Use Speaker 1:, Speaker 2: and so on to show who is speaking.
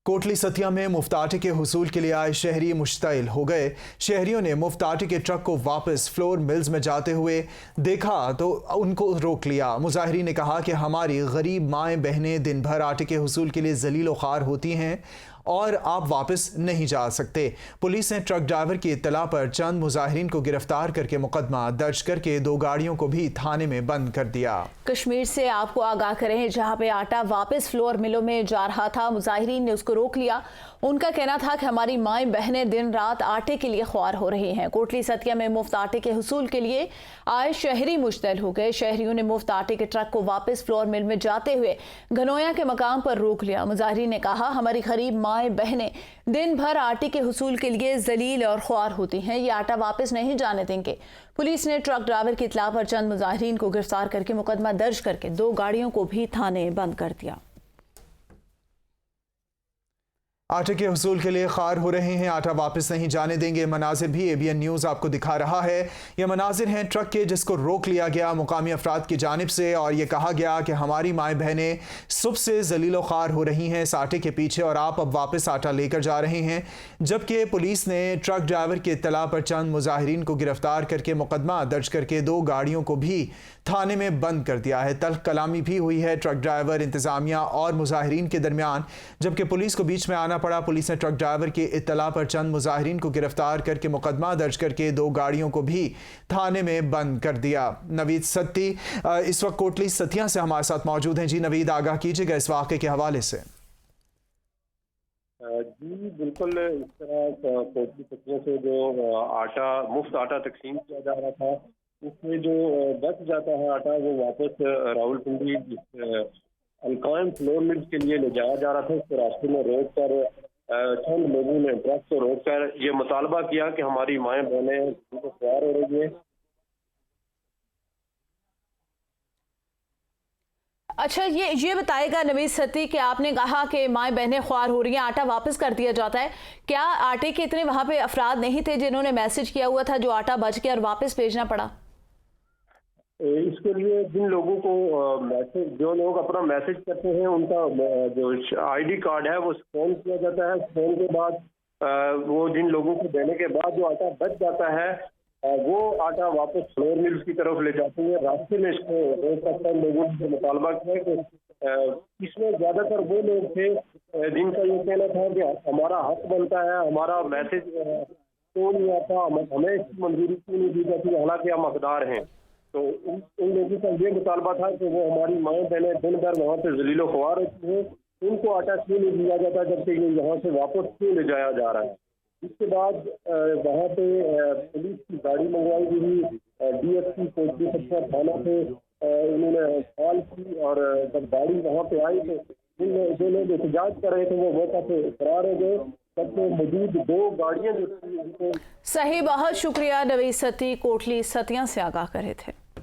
Speaker 1: कोटली सतिया में मुफ्त आटे के हुसूल के लिए आए शहरी मुश्तइल हो गए। शहरियों ने मुफ्त आटे के ट्रक को वापस फ्लोर मिल्स में जाते हुए देखा तो उनको रोक लिया। मुजाहिरीन ने कहा कि हमारी गरीब माएँ बहनें दिन भर आटे के हुसूल के लिए जलील ख्वार होती हैं और आप वापस नहीं जा सकते। पुलिस ने ट्रक ड्राइवर की इत्तला पर चंद मुजाहिरीन को गिरफ्तार करके मुकदमा दर्ज करके 2 गाड़ियों को भी थाने में बंद कर दिया।
Speaker 2: कश्मीर से आपको आगाह करें, जहां पे आटा वापस फ्लोर मिलों में जा रहा था, मुजाहिरीन ने उसको रोक लिया। उनका कहना था कि हमारी माएँ बहनें दिन रात आटे के लिए ख्वार हो रही हैं। कोटली सतिया में मुफ्त आटे के हुसूल के लिए आए शहरी मुश्तइल हो गए। शहरियों ने मुफ्त आटे के ट्रक को वापस फ्लोर मिल में जाते हुए घनौया के मकाम पर रोक लिया। मुजाहिरीन ने कहा हमारी गरीब माएँ बहनें दिन भर आटे के हुसूल के लिए जलील और ख्वार होती हैं, ये आटा वापस नहीं जाने देंगे। पुलिस ने ट्रक ड्राइवर की इत्तला पर चंद मुजाहिरीन को गिरफ्तार करके मुकदमा दर्ज करके 2 गाड़ियों को भी थाने बंद कर दिया।
Speaker 1: आटे के हुसूल के लिए ख्वार हो रहे हैं, आटा वापस नहीं जाने देंगे। मनाजिर भी ABN न्यूज़ आपको दिखा रहा है। ये मनाजिर हैं ट्रक के जिसको रोक लिया गया मुकामी अफराद की जानिब से और ये कहा गया कि हमारी माएँ बहनें सुबह से जलीलो ख्वार हो रही हैं इस आटे के पीछे और आप अब वापस आटा लेकर जा रहे हैं। जबकि पुलिस ने ट्रक ड्राइवर की इत्तला पर चंद मुजाहिरीन को गिरफ्तार करके मुकदमा दर्ज करके 2 गाड़ियों को भी थाने में बंद कर दिया है। तल्ख कलामी भी हुई है ट्रक ड्राइवर, इंतजामिया और मुजाहिरीन के दरमियान, जबकि पुलिस को बीच में आना पड़ा। पुलिस ने ट्रक ड्राइवर की इत्तला पर चंद मुजाहिरीन को गिरफ्तार करके मुकदमा दर्ज करके 2 गाड़ियों को भी थाने में बंद कर दिया। नवीद सत्ती इस वक्त कोटली सतिया से हमारे साथ मौजूद हैं। जी नवीद, आगाह कीजिएगा इस वाक़े के हवाले से।
Speaker 3: जी बिल्कुल, इस तरह कोटली सतिया से जो आटा मुफ्त आटा तकसीम किया जा रहा था, उसमें जो बच जाता है आटा वो वापस रावलपिंडी अलकायम फ्लोर मिल्स के लिए ले जाया जा रहा था। उसको रास्ते में रोक कर चंद लोगों ने ट्रक को रोक कर ये मुतालबा किया कि हमारी माएँ बहनें उनको ख्वार हो रही है।
Speaker 2: अच्छा, ये बताएगा नवीद सती कि आपने कहा कि माएँ बहनें ख्वार हो रही हैं, आटा वापस कर दिया जाता है, क्या आटे के इतने वहाँ पे अफराद नहीं थे जिन्होंने मैसेज किया हुआ था जो आटा बच गया और वापस भेजना पड़ा?
Speaker 3: इसके लिए जिन लोगों को मैसेज, जो लोग अपना मैसेज करते हैं, उनका जो ID कार्ड है वो स्कैन किया जाता है। स्कैन के बाद वो जिन लोगों को देने के बाद जो आटा बच जाता है वो आटा वापस फ्लोर मिल्स की तरफ ले जाते हैं। रास्ते में इसको रोक सकता है। लोगों से मुतालबा किया कि इसमें ज़्यादातर वो लोग थे जिनका ये कहना था कि हमारा हक बनता है, हमारा मैसेज क्यों नहीं आता, हमें इसकी मंजूरी क्यों नहीं दी जाती, हालांकि हम हकदार हैं। तो उन लोगों का ये मुतालबा था कि वो हमारी माएँ बहनें दिन भर वहाँ से जलीलो ख्वार होती हैं, उनको आटा क्यों नहीं दिया जाता, जबकि ये यहाँ से वापस क्यों ले जाया जा रहा है। इसके बाद वहाँ पे पुलिस की गाड़ी मंगवाई गई। DSP कोटली सतिया थाना से उन्होंने कॉल की और जब गाड़ी वहाँ पे आई तो जो लोग एहतजाज कर रहे थे वो मौका से फरार हो गए। सबसे मौजूद 2 गाड़ियाँ जो थी उनको।
Speaker 2: सही, बहुत शुक्रिया नवीद सती, कोटली सतिया से आगाह कर रहे थे।